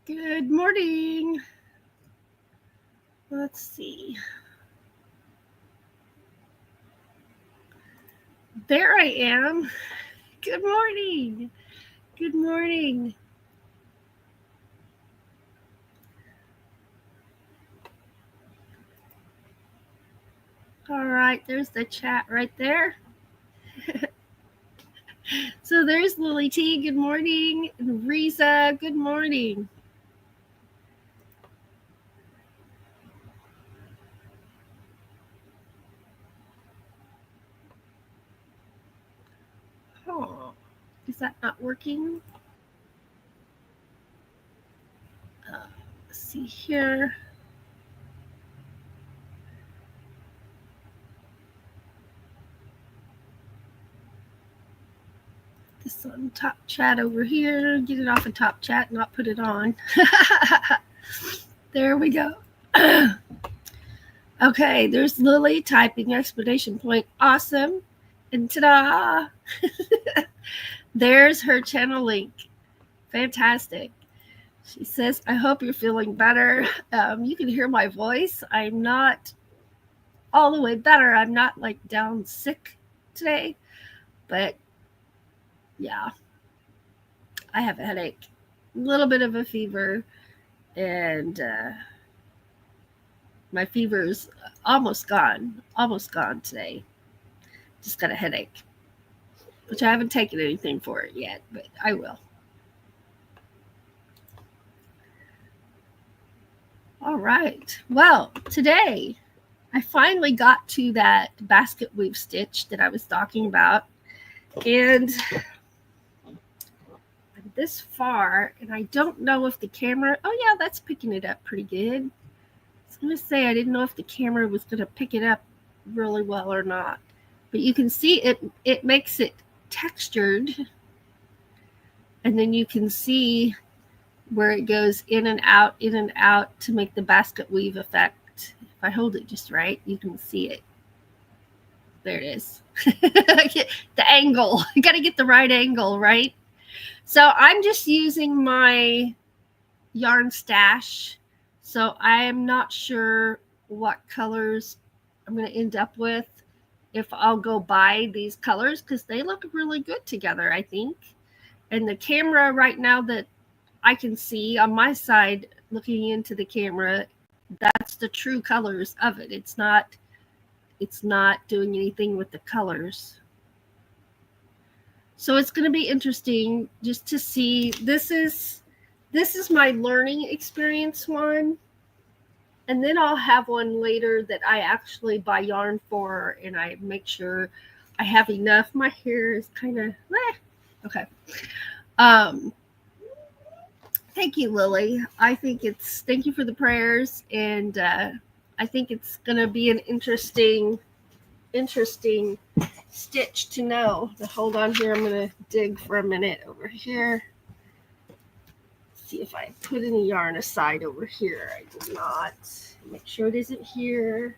Good morning. Let's see. There I am. Good morning. Good morning. All right, there's the chat right there. So there's Lily T. Good morning. And Riza, good morning. Oh, is that not working? Let's see here. This on top chat over here. Get it off of top chat, not put it on. There we go. Okay, there's Lily typing exclamation point. Awesome. And ta-da! There's her channel link. Fantastic. She says, I hope you're feeling better. You can hear my voice. I'm not all the way better. I'm not like down sick today. But yeah, I have a headache, a little bit of a fever, and my fever's almost gone today. Just got a headache, which I haven't taken anything for it yet, but I will. All right. Well, today I finally got to that basket weave stitch that I was talking about, and I'm this far, and I don't know if the camera, oh yeah, that's picking it up pretty good. I was going to say I didn't know if the camera was going to pick it up really well or not, but you can see it makes it textured, and then you can see where it goes in and out to make the basket weave effect. If I hold it just right, you can see it. There it is. The angle. You got to get the right angle, right? So I'm just using my yarn stash. So I am not sure what colors I'm going to end up with, if I'll go buy these colors, because they look really good together, I think. And the camera right now that I can see on my side looking into the camera, that's the true colors of it. It's not doing anything with the colors. So it's going to be interesting just to see. This is my learning experience one. And then I'll have one later that I actually buy yarn for, and I make sure I have enough. My hair is kind of okay. Thank you, Lily. Thank you for the prayers, and I think it's gonna be an interesting stitch to know. Hold on here, I'm gonna dig for a minute over here. See if I put any yarn aside over here. I did not. Make sure it isn't here.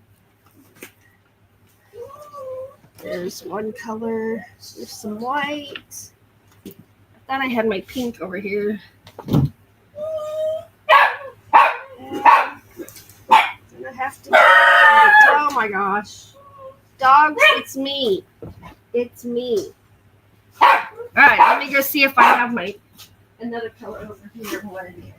There's one color. There's some white. I thought I had my pink over here. And I have to. Oh my gosh. Dogs, it's me. It's me. All right, let me go see if I have my another color over here and what it is.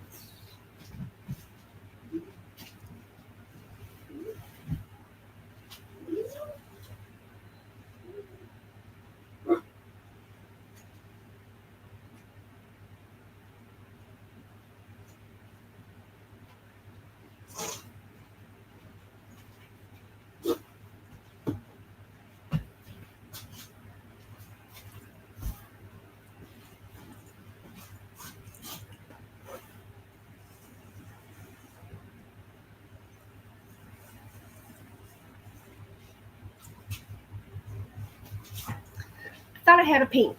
I thought I had a pink,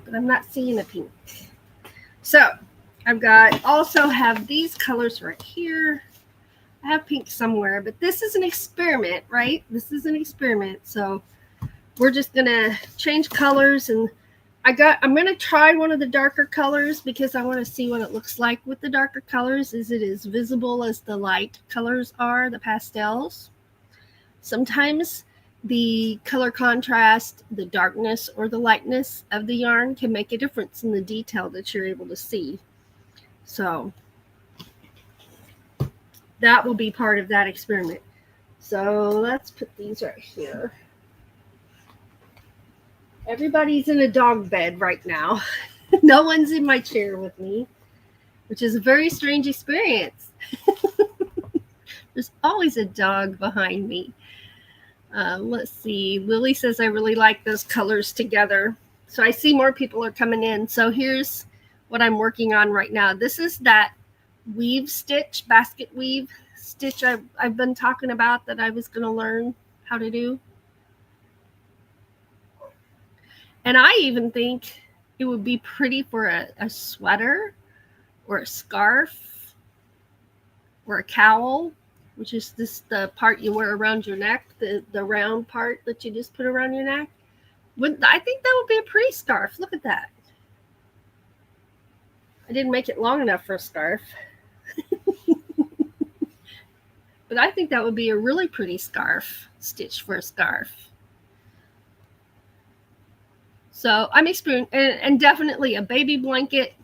but I'm not seeing a pink. So I've also have these colors right here. I have pink somewhere, but this is an experiment, right? This is an experiment. So we're just gonna change colors, and I'm gonna try one of the darker colors because I want to see what it looks like with the darker colors. Is it as visible as the light colors are, the pastels? Sometimes the color contrast, the darkness or the lightness of the yarn can make a difference in the detail that you're able to see. So that will be part of that experiment. So let's put these right here. Everybody's in a dog bed right now. No one's in my chair with me, which is a very strange experience. There's always a dog behind me. Let's see. Lily says, I really like those colors together. So I see more people are coming in. So here's what I'm working on right now. This is that weave stitch, basket weave stitch I've been talking about that I was going to learn how to do. And I even think it would be pretty for a sweater or a scarf or a cowl, which is the part you wear around your neck, the round part that you just put around your neck. I think that would be a pretty scarf. Look at that. I didn't make it long enough for a scarf. But I think that would be a really pretty scarf, stitch for a scarf. So I'm experiencing, and definitely a baby blanket.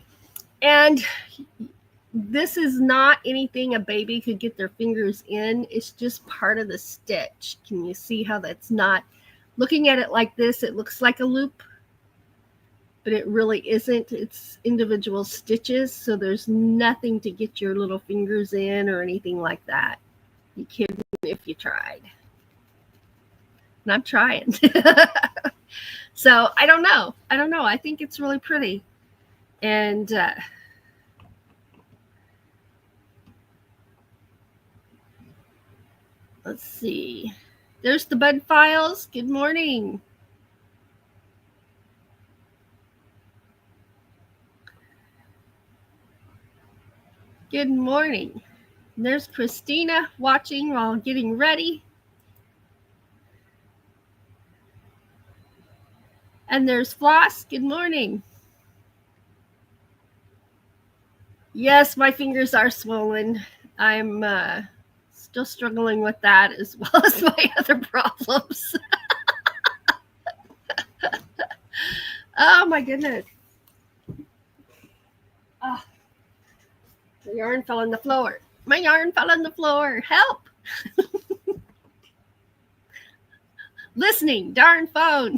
And this is not anything a baby could get their fingers in. It's just part of the stitch. Can you see how that's not? Looking at it like this, it looks like a loop, but it really isn't. It's individual stitches, so there's nothing to get your little fingers in or anything like that. You kidding if you tried. And I'm trying. So I don't know. I think it's really pretty. And let's see. There's the Bud Files. Good morning. Good morning. And there's Christina watching while getting ready. And there's Floss. Good morning. Yes, my fingers are swollen. I'm still struggling with that as well as my other problems. Oh my goodness. Oh, the yarn fell on the floor. My yarn fell on the floor. Help. Listening, darn phone.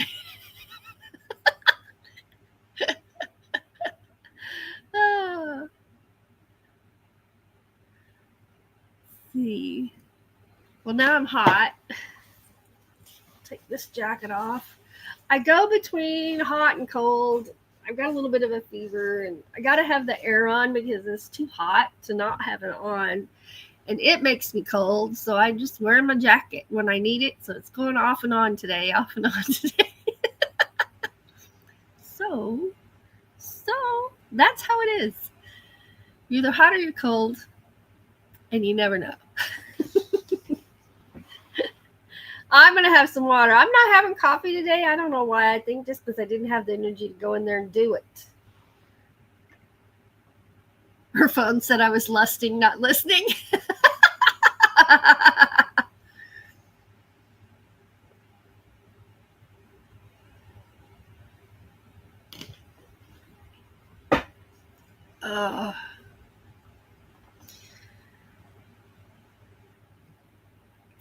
Oh, see. Well, now I'm hot. Take this jacket off. I go between hot and cold. I've got a little bit of a fever, and I got to have the air on because it's too hot to not have it on. And it makes me cold, so I just wear my jacket when I need it. So it's going off and on today, off and on today. so that's how it is. You're either hot or you're cold, and you never know. I'm going to have some water. I'm not having coffee today. I don't know why. I think just because I didn't have the energy to go in there and do it. Her phone said I was lusting, not listening.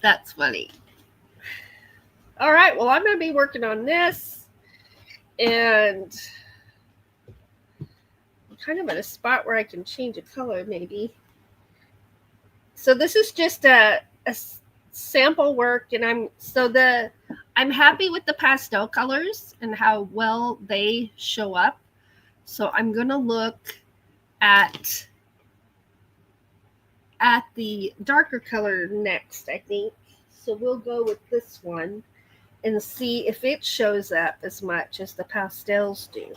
That's funny. All right, well, I'm going to be working on this, and I'm kind of at a spot where I can change a color, maybe. So this is just a sample work, and I'm happy with the pastel colors and how well they show up. So I'm going to look at the darker color next, I think. So we'll go with this one and see if it shows up as much as the pastels do.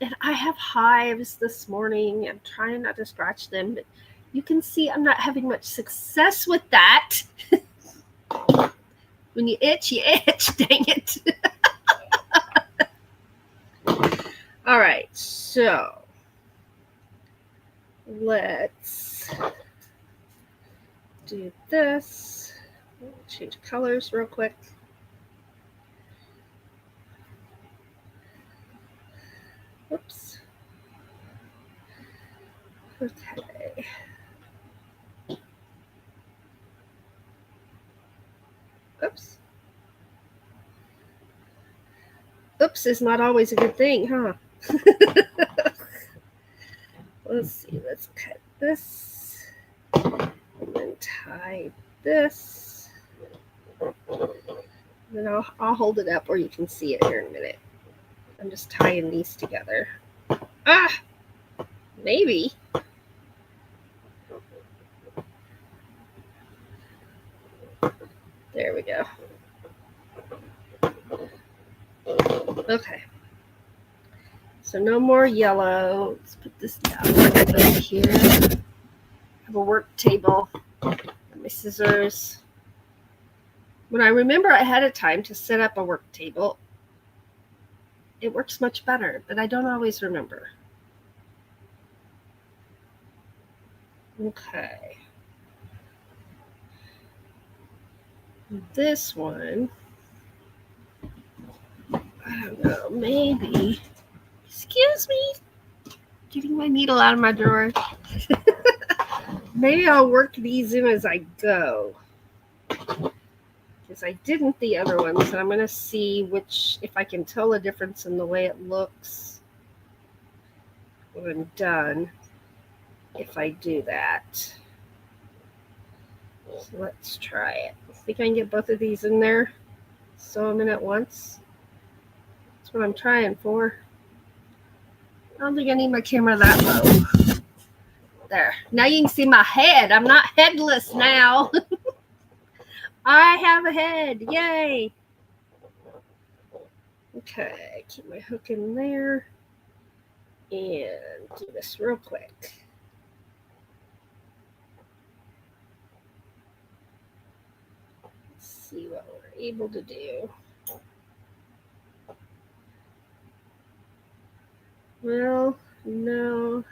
And I have hives this morning. I'm trying not to scratch them, but you can see I'm not having much success with that. When you itch, dang it. All right, so let's do this. Change colors real quick. Oops. Okay. Oops. Oops is not always a good thing, huh? Let's see. Let's cut this and then tie this. Then I'll hold it up where you can see it here in a minute. I'm just tying these together. Ah, maybe. There we go. Okay. So no more yellow. Let's put this down over here. I have a work table. My scissors. When I remember ahead of time to set up a work table, it works much better, but I don't always remember. Okay. This one, I don't know, maybe. Excuse me. Getting my needle out of my drawer. Maybe I'll work these in as I go. Because I didn't the other ones, and I'm going to see if I can tell a difference in the way it looks when I'm done, if I do that. So let's try it. I think I can get both of these in there. Sew them in at once. That's what I'm trying for. I don't think I need my camera that low. There. Now you can see my head. I'm not headless now. I have a head. Yay. Okay. Keep my hook in there. And do this real quick. Let's see what we're able to do. Well, no.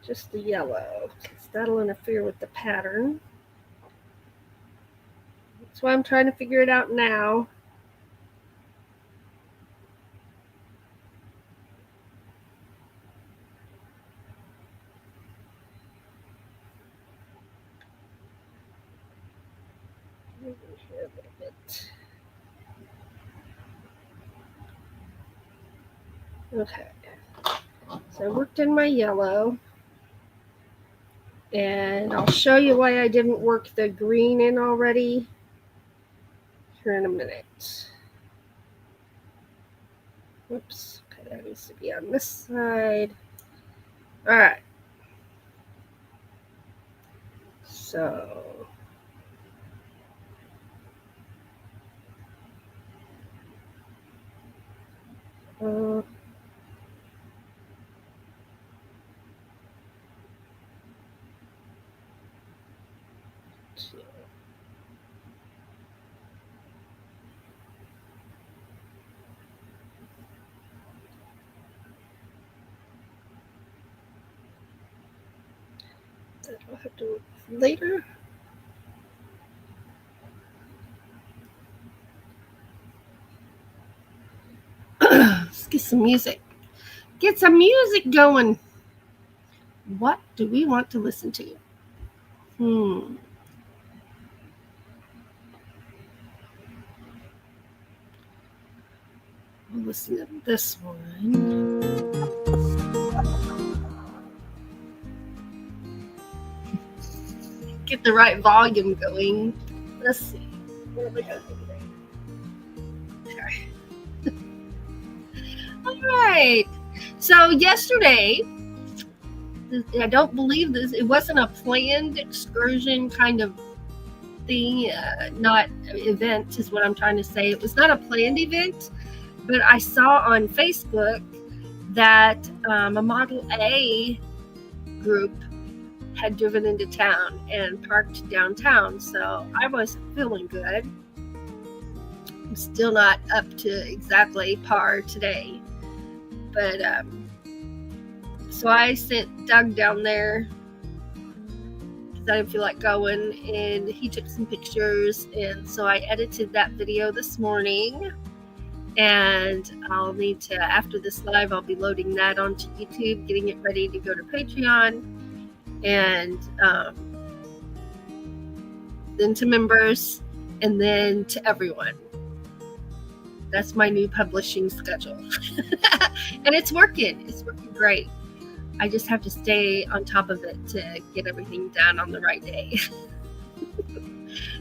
just the yellow, because that'll interfere with the pattern. That's why I'm trying to figure it out now. Here a little bit. Okay, so I worked in my yellow, and I'll show you why I didn't work the green in already here in a minute. Whoops, okay, that needs to be on this side. All right, so I'll have to work later. Let's get some music. Get some music going. What do we want to listen to? We'll listen to this one. Get the right volume going. Let's see. What have I got today? Okay. All right. So yesterday, I don't believe this. It wasn't a planned excursion kind of thing, not event is what I'm trying to say. It was not a planned event, but I saw on Facebook that a Model A group had driven into town and parked downtown. So I wasn't feeling good. I'm still not up to exactly par today. But so I sent Doug down there because I didn't feel like going, and he took some pictures, and so I edited that video this morning, and I'll need to, after this live, I'll be loading that onto YouTube, getting it ready to go to Patreon, and then to members, and then to everyone. That's my new publishing schedule. And it's working great. I just have to stay on top of it to get everything done on the right day.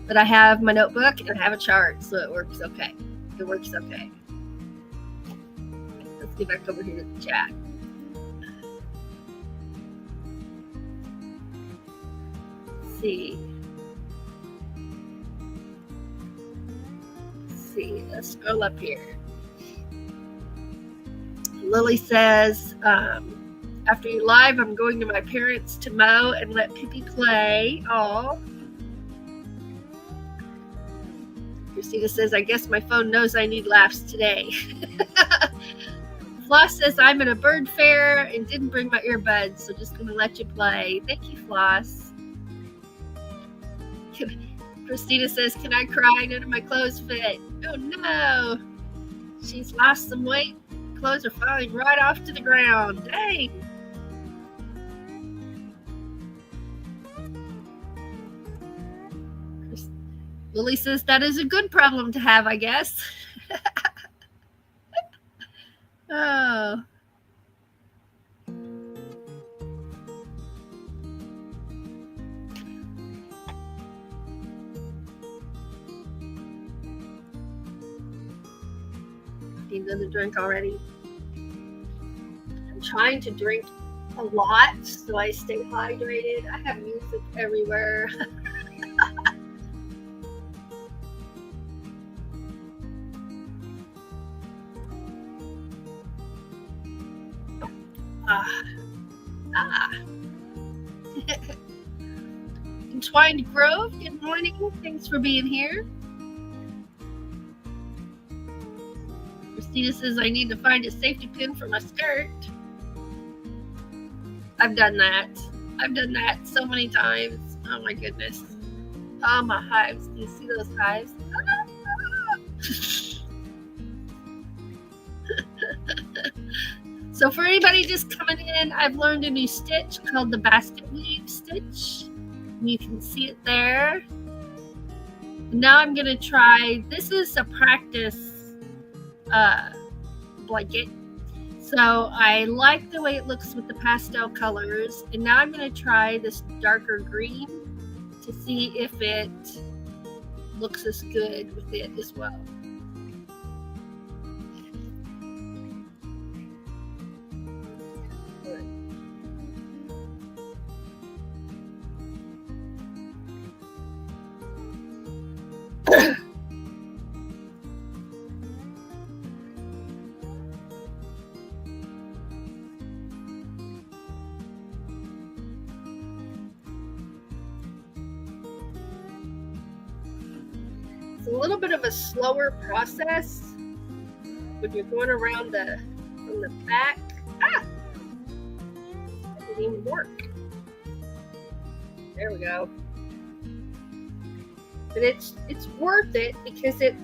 But I have my notebook and I have a chart, so it works okay. Let's get back over here to the chat. Let's see. Let's scroll up here. Lily says, after you live, I'm going to my parents to mow and let Pippi play. Oh. Christina says, I guess my phone knows I need laughs today. Floss says, I'm at a bird fair and didn't bring my earbuds, so just going to let you play. Thank you, Floss. Christina says, can I cry? None of my clothes fit. Oh no. She's lost some weight. Clothes are falling right off to the ground. Dang. Lily says, that is a good problem to have, I guess. Oh. Need another drink already. I'm trying to drink a lot so I stay hydrated. I have music everywhere. Entwined Grove, good morning. Thanks for being here. Christina says, I need to find a safety pin for my skirt. I've done that. I've done that so many times. Oh my goodness. Oh, my hives. Do you see those hives? So for anybody just coming in, I've learned a new stitch called the basket weave stitch. You can see it there. Now I'm going to try, this is a practice blanket. So I like the way it looks with the pastel colors. And now I'm going to try this darker green to see if it looks as good with it as well. It's a little bit of a slower process when you're going around from the back. That didn't even work. There we go. But it's worth it because it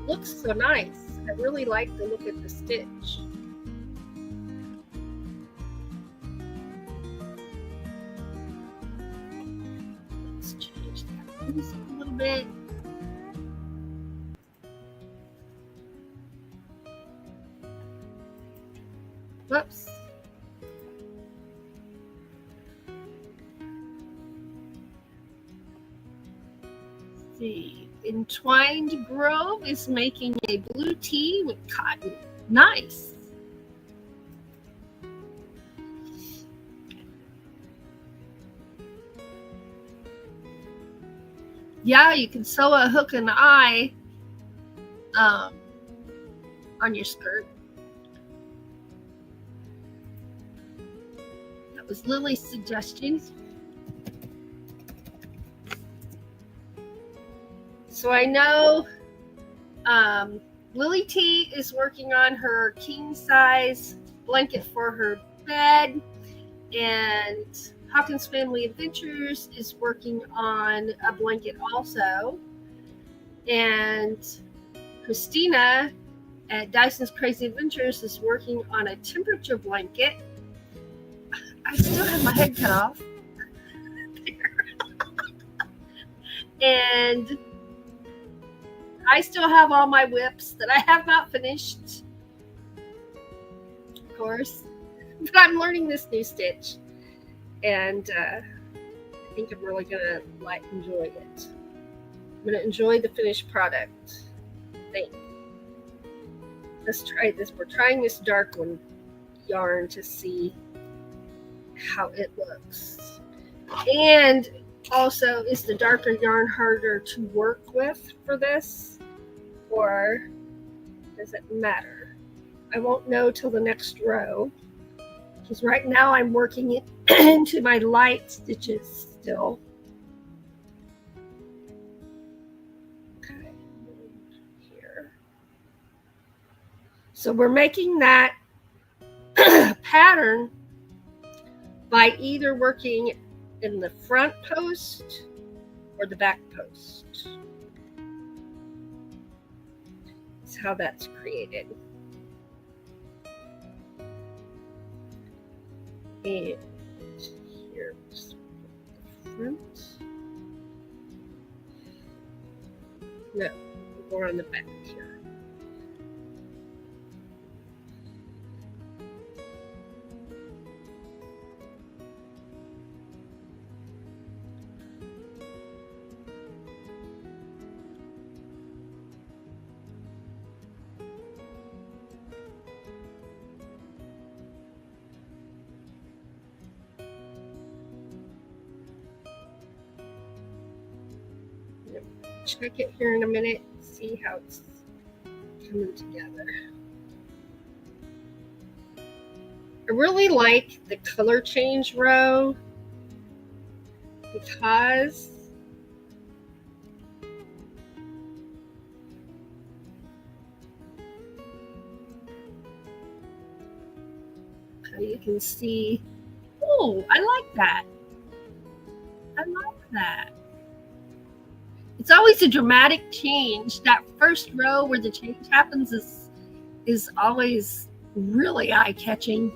looks so nice. I really like the look of the stitch. Let's change that music a little bit. Whoops. Let's see. Entwined Grove is making a blue tea with cotton. Nice. Yeah, you can sew a hook and eye on your skirt. That was Lily's suggestion. So I know Lily T is working on her king size blanket for her bed, and Hawkins Family Adventures is working on a blanket also, and Christina at Dyson's Crazy Adventures is working on a temperature blanket. I still have my head cut off. And I still have all my whips that I have not finished, of course, but I'm learning this new stitch, and I think I'm really gonna enjoy it. I'm gonna enjoy the finished product. I think. Let's try this. We're trying this dark one yarn to see how it looks. And also, is the darker yarn harder to work with for this, or does it matter? I won't know till the next row, because right now I'm working it into my light stitches still. Okay, here. So we're making that pattern by either working in the front post or the back post. That's how that's created. And here's the front. No, more on the back here. Check it here in a minute, see how it's coming together. I really like the color change row because you can see Oh, I like that. I like that. It's always a dramatic change. That first row where the change happens is always really eye-catching.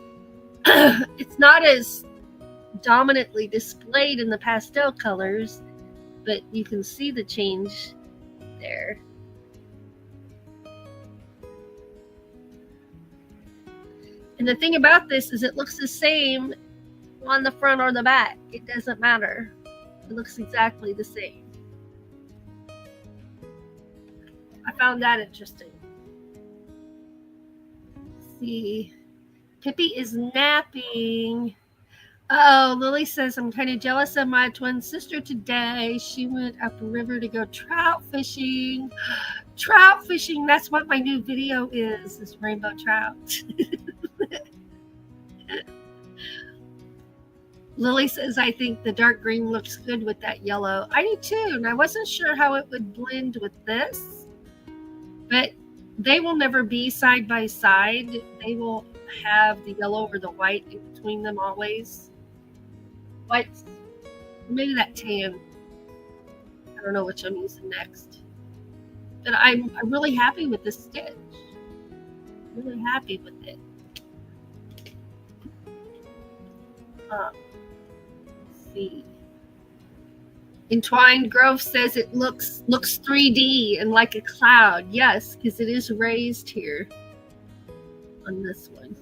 It's not as dominantly displayed in the pastel colors, but you can see the change there. And the thing about this is it looks the same on the front or the back. It doesn't matter. It looks exactly the same. I found that interesting. Let's see. Pippi is napping. Oh, Lily says, I'm kind of jealous of my twin sister today. She went up the river to go trout fishing. Trout fishing, that's what my new video is rainbow trout. Lily says, I think the dark green looks good with that yellow. I do too, and I wasn't sure how it would blend with this, but they will never be side by side. They will have the yellow or the white in between them always. White, maybe that tan. I don't know which I'm using next. But I'm really happy with this stitch. Really happy with it. Let's see. Entwined Grove says it looks 3D and like a cloud. Yes, because it is raised here on this one.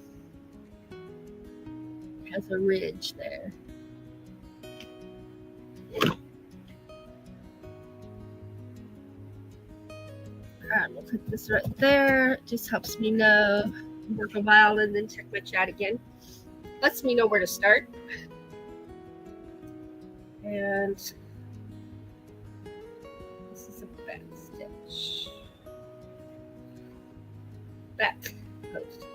It has a ridge there. Alright, we'll put this right there. It just helps me know, work a while, and then check my chat again. Lets me know where to start. And this is a back stitch. Back post.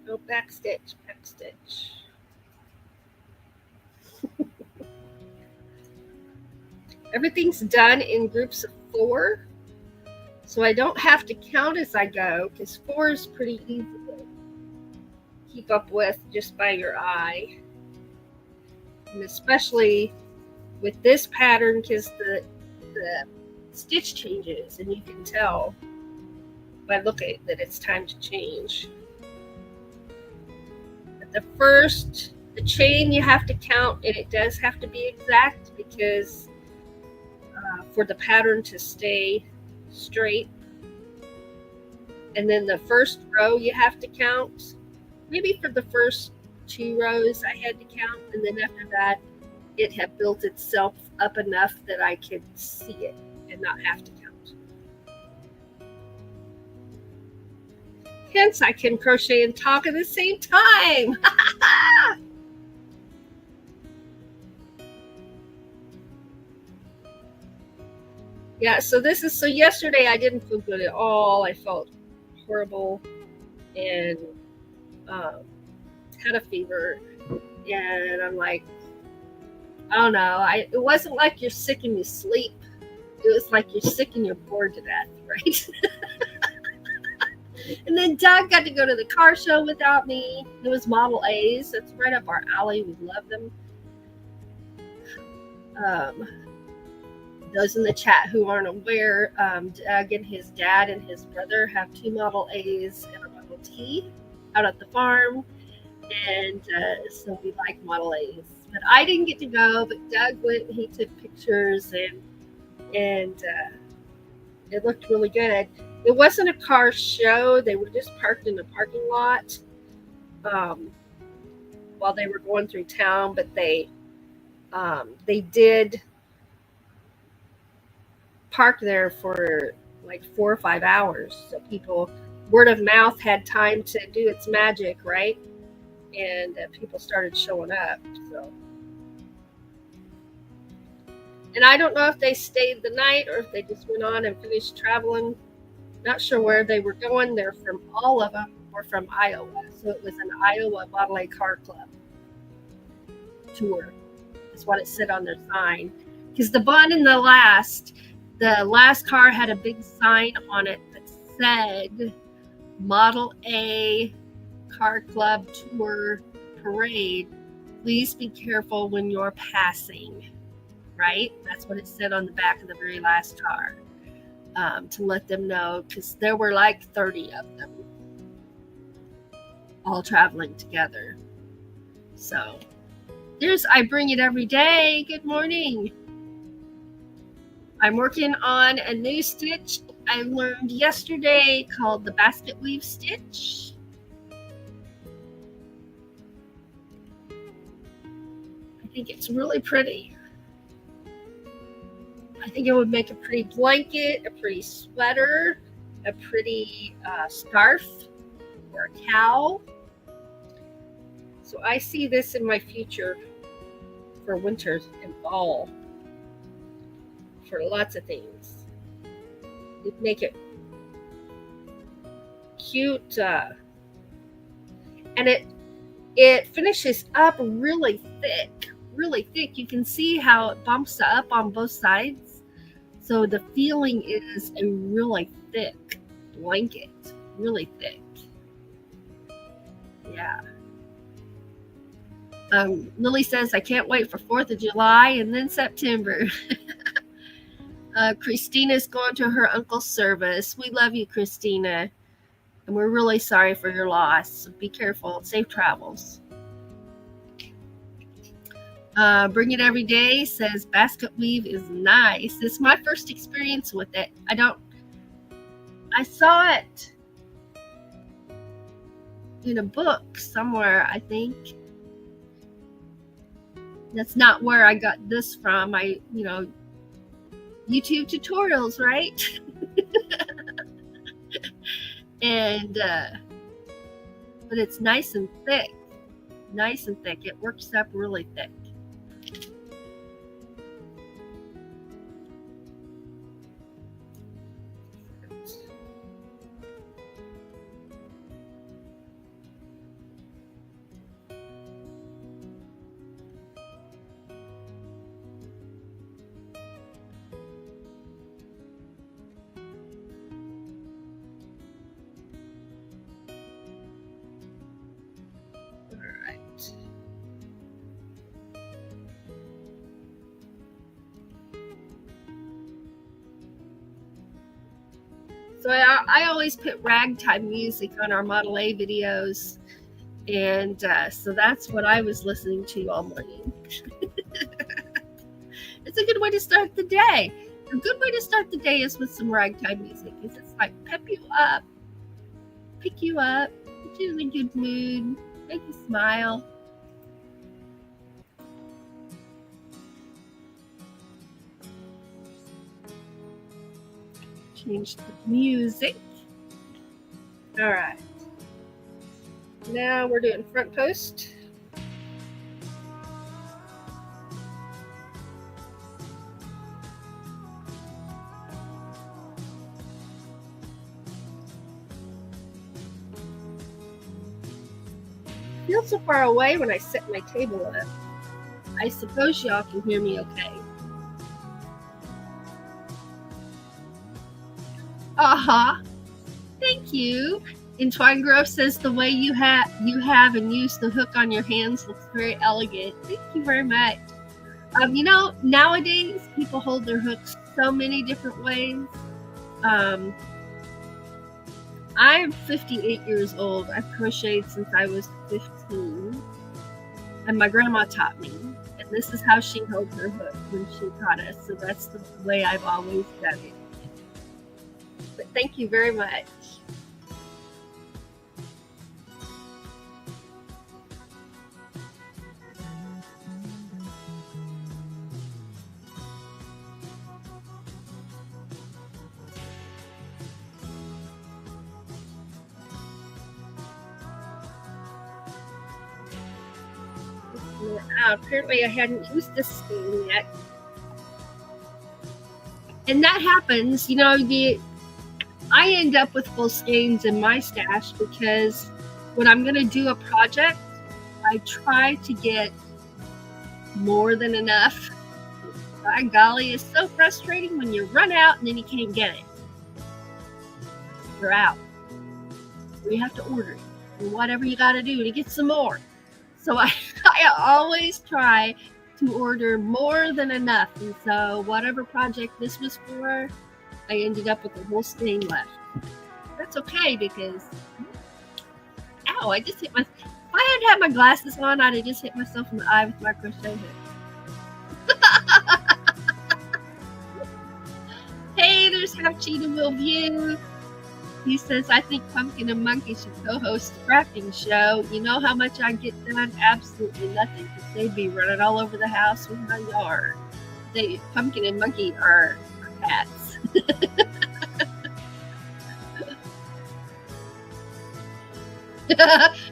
Go back stitch, back stitch. Everything's done in groups of 4, so I don't have to count as I go, because 4 is pretty easy to keep up with just by your eye. And especially with this pattern, because the stitch changes, and you can tell by looking that it's time to change. But the chain you have to count, and it does have to be exact, because for the pattern to stay straight. And then the first row you have to count. Maybe for the first 2 rows I had to count, and then after that it had built itself up enough that I could see it and not have to count. Hence I can crochet and talk at the same time. Yeah, so yesterday I didn't feel good at all. I felt horrible and had a fever, and I'm like, I don't know. It wasn't like you're sick and you sleep. It was like you're sick and you're bored to death, right? And then Doug got to go to the car show without me. It was Model A's. That's right up our alley. We love them. Those in the chat who aren't aware, Doug and his dad and his brother have 2 Model A's and a Model T out at the farm. And so we like Model A's. But I didn't get to go, but Doug went and he took pictures, and it looked really good. It wasn't a car show. They were just parked in a parking lot while they were going through town, but they did park there for like 4 or 5 hours, so people word of mouth had time to do its magic, right? And people started showing up. So, and I don't know if they stayed the night or if they just went on and finished traveling. Not sure where they were going. They're from, all of them were from Iowa. So it was an Iowa Model A Car Club tour. That's what it said on their sign. Because the one in the last car had a big sign on it that said Model A Car Club Tour Parade. Please be careful when you're passing. Right? That's what it said on the back of the very last car. To let them know, because there were like 30 of them all traveling together. So there's I Bring It Every Day. Good morning. I'm working on a new stitch I learned yesterday called the basket weave stitch. I think it's really pretty. I think it would make a pretty blanket, a pretty sweater, a pretty scarf, or a cowl. So I see this in my future for winter and fall, for lots of things. It'd make it cute, and it finishes up really thick. You can see how it bumps up on both sides. So the feeling is a really thick blanket, really thick. Yeah. Lily says, I can't wait for 4th of July and then September. Christina's going to her uncle's service. We love you, Christina. And we're really sorry for your loss. So be careful. Safe travels. Bring It Every Day says basket weave is nice. It's my first experience with it. I saw it in a book somewhere, I think. That's not where I got this from. YouTube tutorials, right? And but it's nice and thick. It works up really thick. So I always put ragtime music on our Model A videos, and so that's what I was listening to all morning. It's a good way to start the day. A good way to start the day is with some ragtime music, because it's like pep you up, pick you up, put you in a good mood, make you smile. Change the music. All right. Now we're doing front post. I feel so far away when I set my table up. I suppose y'all can hear me okay. Thank you. And Twine Grove says the way you have and use the hook on your hands looks very elegant. Thank you very much. Nowadays people hold their hooks so many different ways. I'm 58 years old. I've crocheted since I was 15, and my grandma taught me. And this is how she held her hook when she taught us. So that's the way I've always done it. But thank you very much. Apparently I hadn't used this skein yet. And that happens, I end up with full skeins in my stash because when I'm going to do a project, I try to get more than enough. By golly, it's so frustrating when you run out and then you can't get it. You're out. Or you have to order it. Or whatever you got to do to get some more. So I always try to order more than enough. And so whatever project this was for, I ended up with a whole skein left. That's okay because, ow, I just hit my, if I had my glasses on, I'd have just hit myself in the eye with my crochet hook. Hey, there's How Cheetah Will View. He says, I think Pumpkin and Monkey should co-host the crafting show. You know how much I get done? Absolutely nothing, because they'd be running all over the house with my yard. Pumpkin and Monkey are cats.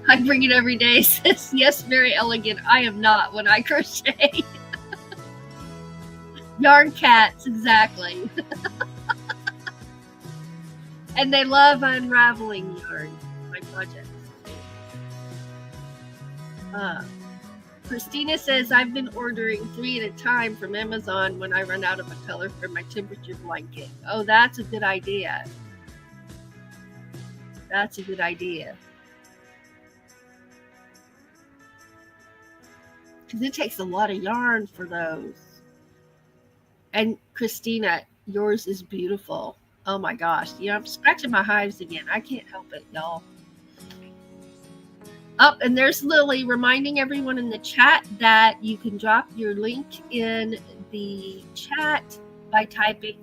I bring it every day. Says, yes, very elegant. I am not when I crochet. Yarn cats, exactly. And they love unraveling yarn, my projects. Christina says, I've been ordering 3 at a time from Amazon when I run out of a color for my temperature blanket. Oh, that's a good idea. That's a good idea. Because it takes a lot of yarn for those. And Christina, yours is beautiful. Oh my gosh. I'm scratching my hives again. I can't help it, y'all. Oh, and there's Lily reminding everyone in the chat that you can drop your link in the chat by typing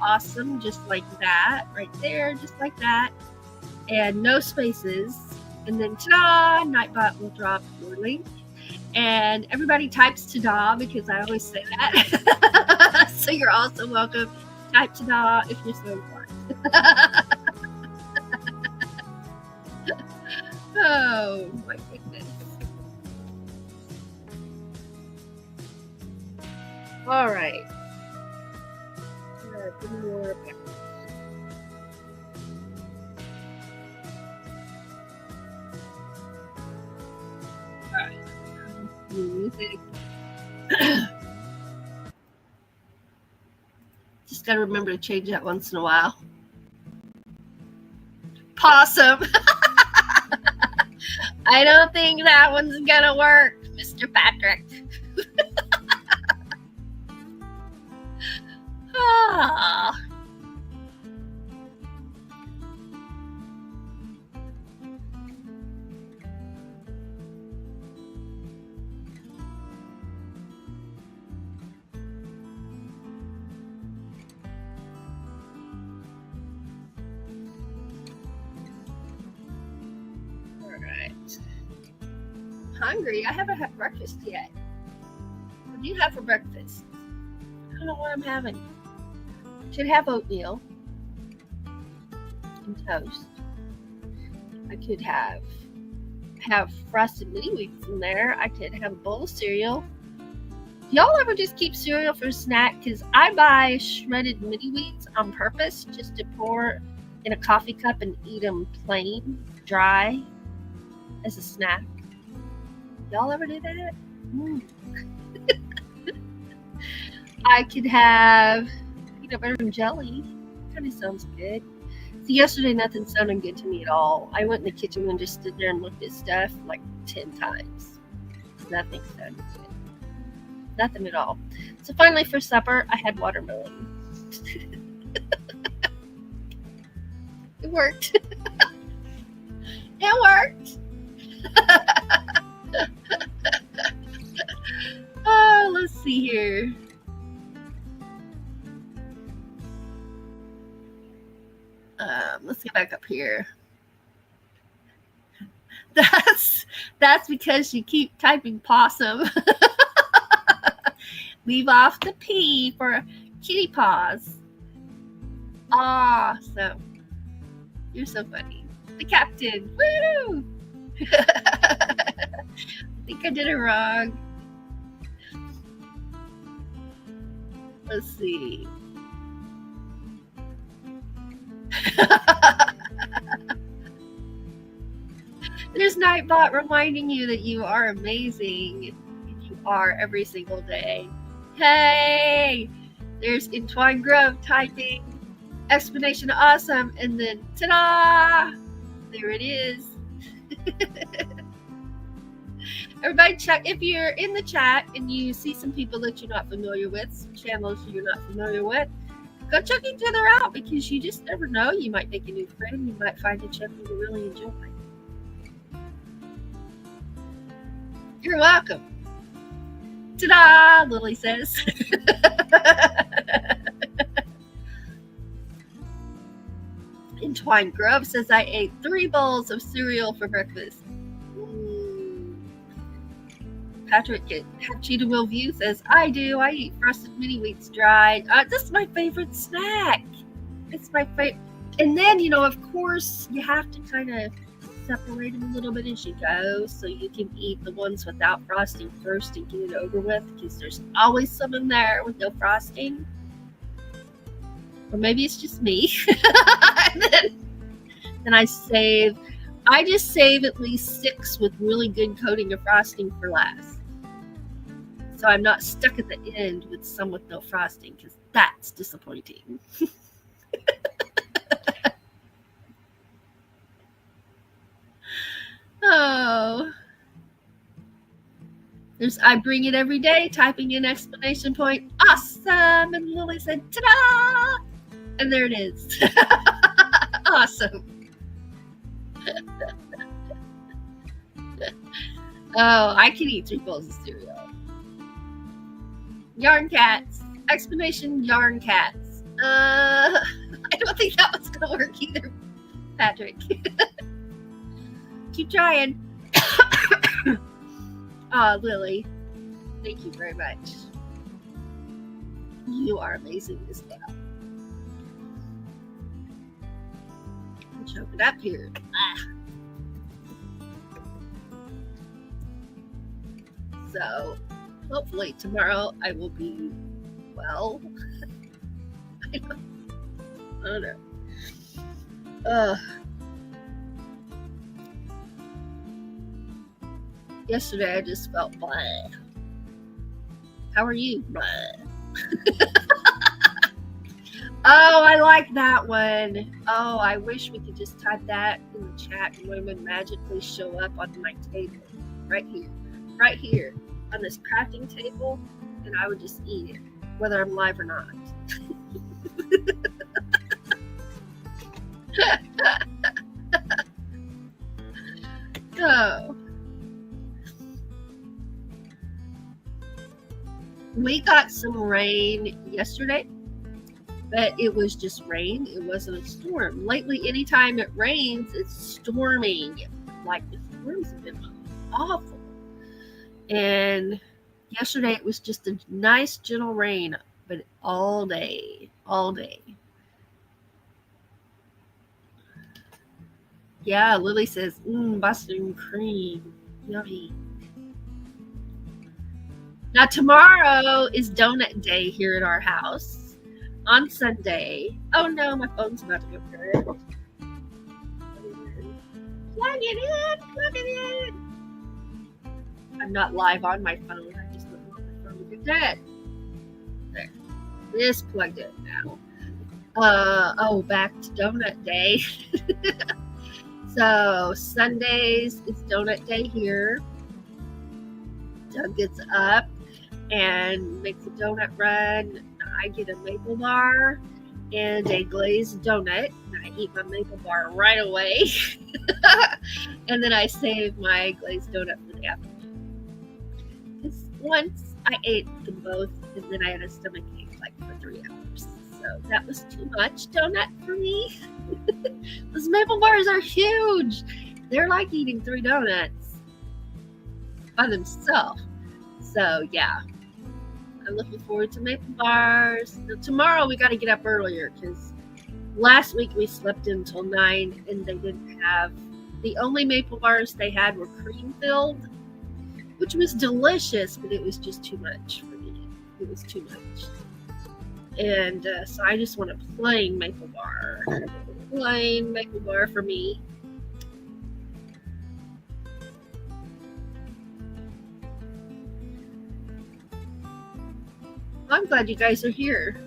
!awesome, just like that, right there, just like that. And no spaces. And then ta-da, Nightbot will drop your link. And everybody types ta-da because I always say that. So you're also welcome. Type ta-da if you're so inclined. Oh my goodness. All right. More back. All right. Music. Just gotta remember to change that once in a while. Possum. I don't think that one's gonna work, Mr. Patrick. Ah. Hungry. I haven't had breakfast yet. What do you have for breakfast? I don't know what I'm having. Should have oatmeal and toast. I could have frosted mini wheats in there. I could have a bowl of cereal. Do y'all ever just keep cereal for a snack? Because I buy shredded mini wheats on purpose just to pour in a coffee cup and eat them plain, dry, as a snack. Y'all ever do that? I could have peanut butter and jelly. Kind of sounds good. So yesterday, nothing sounded good to me at all. I went in the kitchen and just stood there and looked at stuff like 10 times. Nothing sounded good. Nothing at all. So finally, for supper, I had watermelon. It worked. It worked. Oh, let's see here. Let's get back up here. That's because you keep typing possum. Leave off the P for kitty paws. Awesome. You're so funny. The captain. Woo! I think I did it wrong. Let's see. There's Nightbot reminding you that you are amazing. You are every single day. Hey! There's Entwined Grove typing explanation awesome, and then ta-da! There it is. Everybody check if you're in the chat and you see some people that you're not familiar with, some channels you're not familiar with, go check each other out, because you just never know. You might make a new friend. You might find a channel you really enjoy. You're welcome. Ta-da! Lily says. Entwined Grove says, I ate 3 bowls of cereal for breakfast. Patrick at Have Cheetah Will View says, I do. I eat frosted mini wheats dried. This is my favorite snack. It's my favorite. And then, of course, you have to kind of separate them a little bit as you go, so you can eat the ones without frosting first and get it over with, because there's always some in there with no frosting. Or maybe it's just me. And then I just save at least 6 with really good coating of frosting for last. So I'm not stuck at the end with some with no frosting, because that's disappointing. Oh. There's I bring it every day, typing in exclamation point, awesome. And Lily said, ta-da! And there it is. Awesome. Oh, I can eat 3 bowls of cereal. Yarn cats. Explanation yarn cats. I don't think that was going to work either, Patrick. Keep trying. Lily, thank you very much. You are amazing as well. I'm choking up here. So, hopefully tomorrow I will be well. I don't know. Yesterday I just felt blah. How are you? Blah. Oh, I like that one. Oh, I wish we could just type that in the chat and it would magically show up on my table. Right here on this crafting table, and I would just eat it, whether I'm live or not. Oh. We got some rain yesterday, but it was just rain. It wasn't a storm. Lately, anytime it rains, it's storming. Like, the storms have been awful. And yesterday, it was just a nice, gentle rain, but all day. Yeah, Lily says, Boston cream. Yummy. Now, tomorrow is donut day here at our house. On Sunday. Oh no, my phone's about to go dead. Plug it in. I'm not live on my phone. I just don't want my phone to go dead. There. This plugged in now. Back to donut day. So, Sundays is donut day here. Doug gets up and makes a donut run. I get a maple bar and a glazed donut. And I eat my maple bar right away. And then I save my glazed donut for the afternoon. Because once I ate them both, and then I had a stomach ache for 3 hours. So that was too much donut for me. Those maple bars are huge. They're like eating 3 donuts by themselves. So yeah, I'm looking forward to maple bars. Now, tomorrow we got to get up earlier because last week we slept until 9 and they didn't have, the only maple bars they had were cream filled. which was delicious, but it was just too much for me. It was too much. And so I just want a plain maple bar. Plain maple bar for me. I'm glad you guys are here.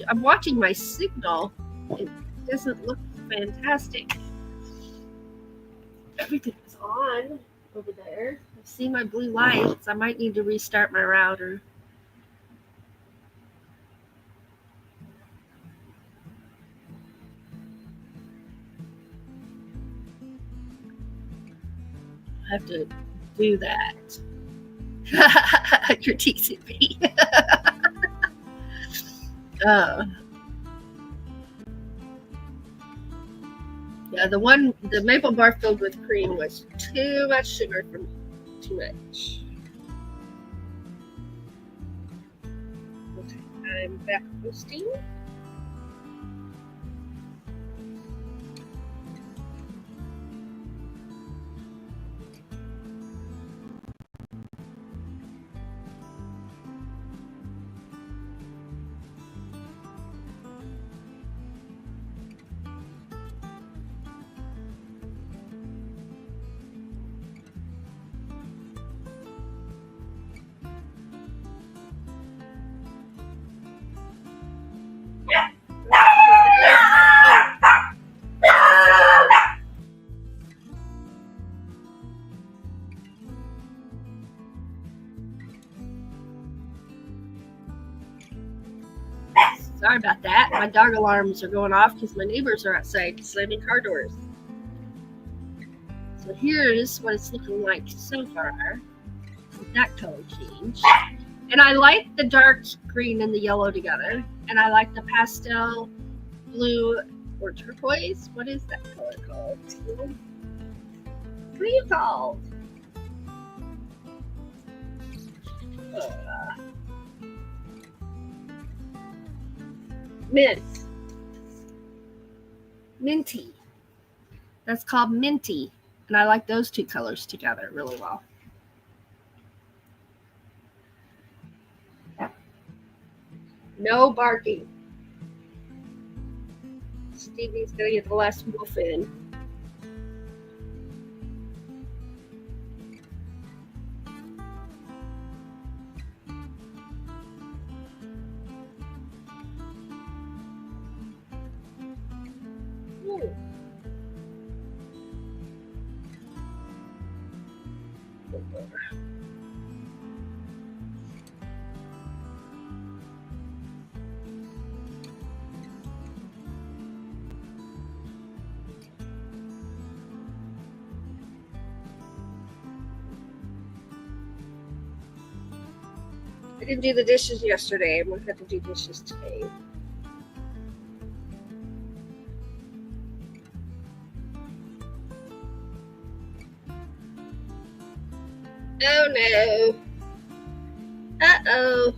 I'm watching my signal. It doesn't look fantastic. Everything is on over there. I see my blue lights. I might need to restart my router. I have to do that. You're teasing me. Yeah, the maple bar filled with cream was too much sugar for me. Too much. Okay, I'm back posting. Sorry about that. My dog alarms are going off because my neighbors are outside slamming car doors. So here's what it's looking like so far with that color change. And I like the dark green and the yellow together. And I like the pastel blue or turquoise. What is that color called? What are you called? Mint. Minty. That's called minty. And I like those two colors together really well. No barking. Stevie's gonna get the last wolf in. I didn't do the dishes yesterday. I'm going to have to do dishes today. Oh no. Uh-oh.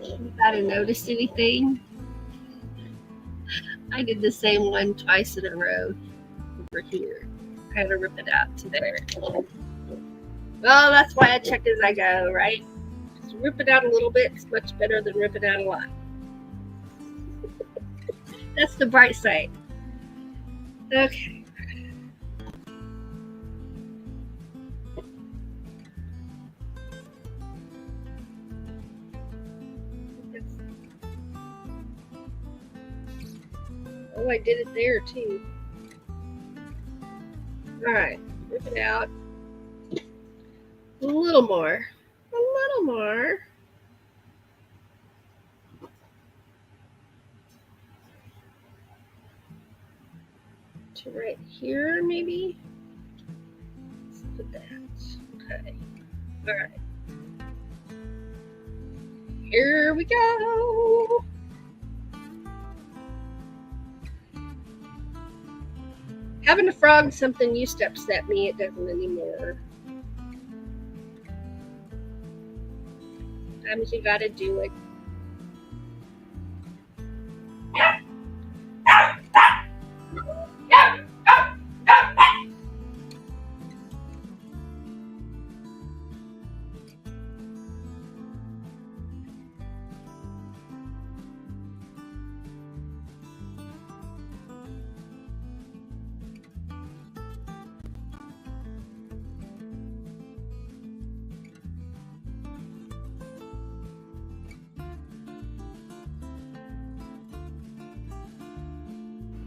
Anybody noticed anything? I did the same one twice in a row over here. I had to rip it out to there. Well, that's why I check as I go, right? Just rip it out a little bit. It's much better than rip it out a lot. That's the bright side. Okay. Oh, I did it there too. All right, rip it out. A little more. A little more. To right here, maybe. Let's put that. Okay. All right. Here we go. Having a frog something used to upset me. It doesn't anymore. Sometimes you gotta do it.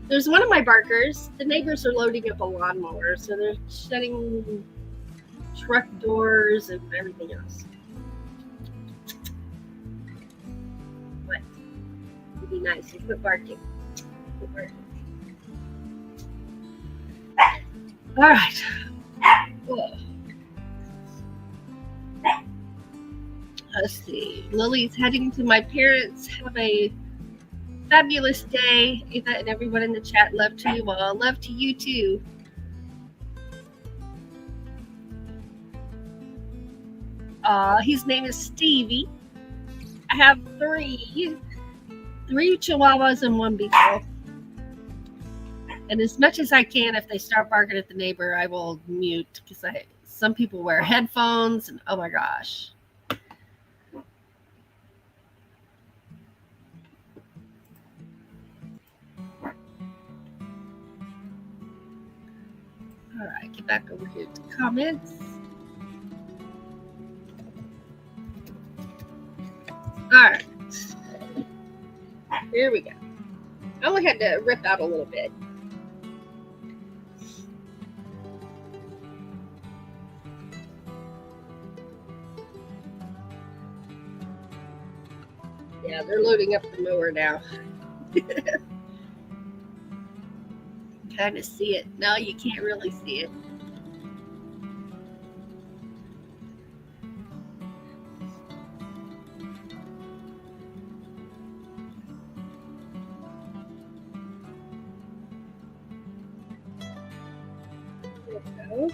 There's one of my barkers. The neighbors are loading up a lawnmower, so they're shutting truck doors and everything else. What? It'd be nice. You quit barking. Quit barking. All right. Whoa. Let's see. Lily's heading to my parents. Have a fabulous day. Ava and everyone in the chat, love to you all. Love to you too. His name is Stevie. I have three chihuahuas and one beagle. And as much as I can, if they start barking at the neighbor, I will mute, because some people wear headphones, and oh my gosh. All right, get back over here to comments. All right, here we go. I only had to rip out a little bit. Yeah, they're loading up the mower now. Kind of see it. No, you can't really see it. There we go.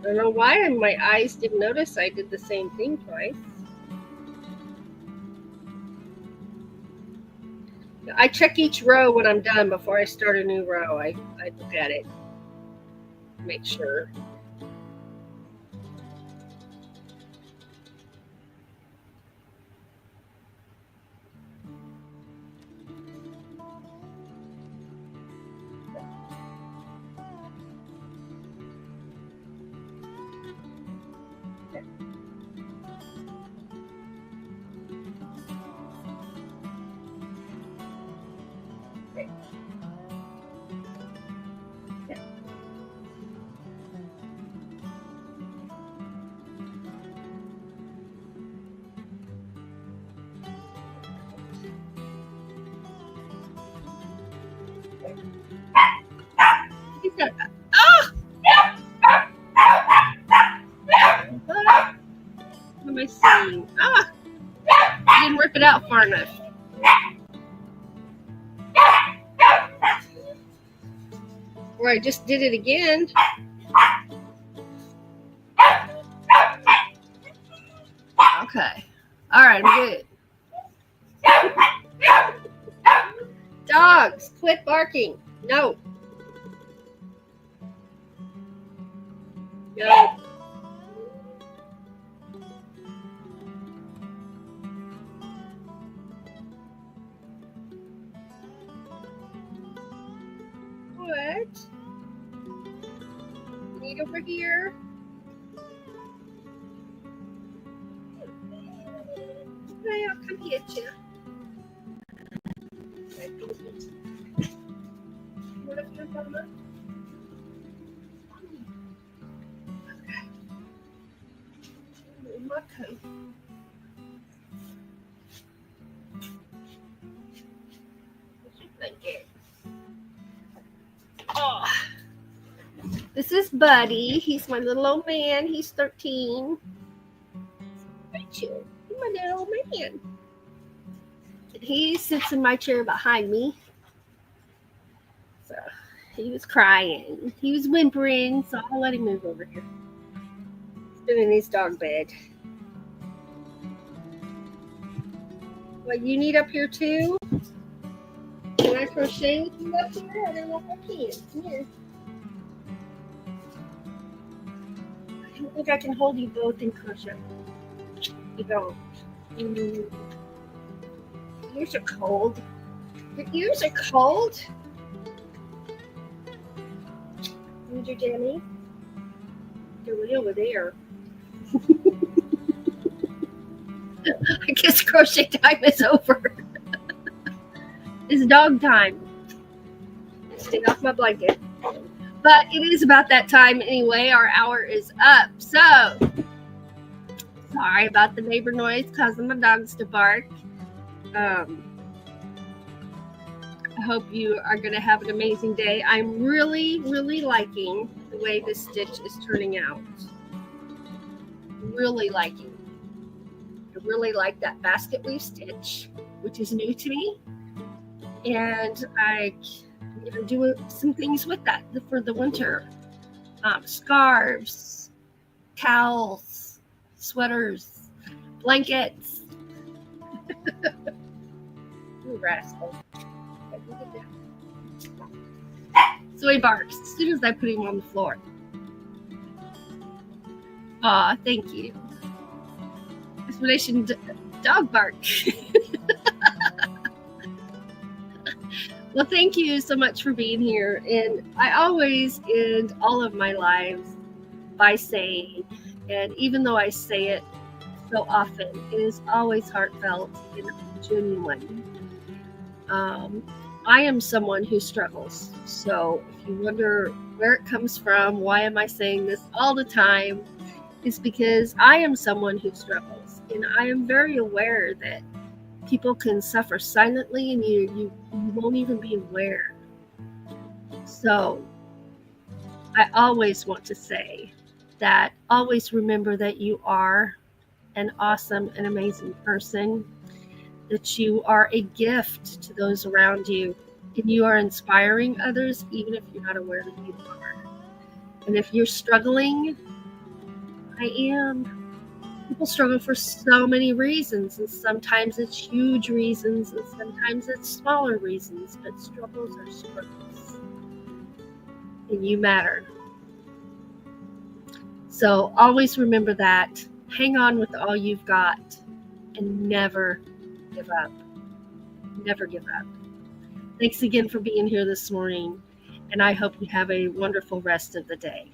I don't know why my eyes didn't notice I did the same thing twice. I check each row when I'm done before I start a new row. I look at it, make sure. What am I saying? I didn't rip it out far enough. Or I just did it again. Okay. All right, I'm good. Dogs, quit barking. No. No. What? Need over here? Okay, I'll come get you. What if you're mama? Okay. In my coat. What's your blanket? Oh. This is Buddy. He's my little old man. He's 13. Rachel, you're my little old man. He sits in my chair behind me. So he was crying. He was whimpering, so I'll let him move over here. He's been in his dog bed. What, you need up here too? Can I crochet with you up here? I don't know if I can. Come here. I don't think I can hold you both in crochet. You don't. Your ears are cold. Your ears are cold. Need your jammy? They're way over there. I guess crochet time is over. It's dog time. Stay off my blanket. But it is about that time anyway. Our hour is up. So, sorry about the neighbor noise causing my dogs to bark. I hope you are going to have an amazing day. I'm really, really liking the way this stitch is turning out. Really liking. I really like that basket weave stitch, which is new to me. And I'm going to do some things with that for the winter. Scarves, towels, sweaters, blankets. You rascal. So he barks as soon as I put him on the floor. Aw, thank you. Explanation dog bark. Well, thank you so much for being here. And I always end all of my lives by saying, and even though I say it so often, it is always heartfelt and genuine. I am someone who struggles. So if you wonder where it comes from, why am I saying this all the time, it's because I am someone who struggles. And I am very aware that people can suffer silently and you won't even be aware. So I always want to say that always remember that you are an awesome and amazing person, that you are a gift to those around you, and you are inspiring others even if you're not aware that you are. And if you're struggling, I am. People struggle for so many reasons, and sometimes it's huge reasons, and sometimes it's smaller reasons, but struggles are struggles. And you matter. So always remember that. Hang on with all you've got, and never give up. Never give up. Thanks again for being here this morning, and I hope you have a wonderful rest of the day.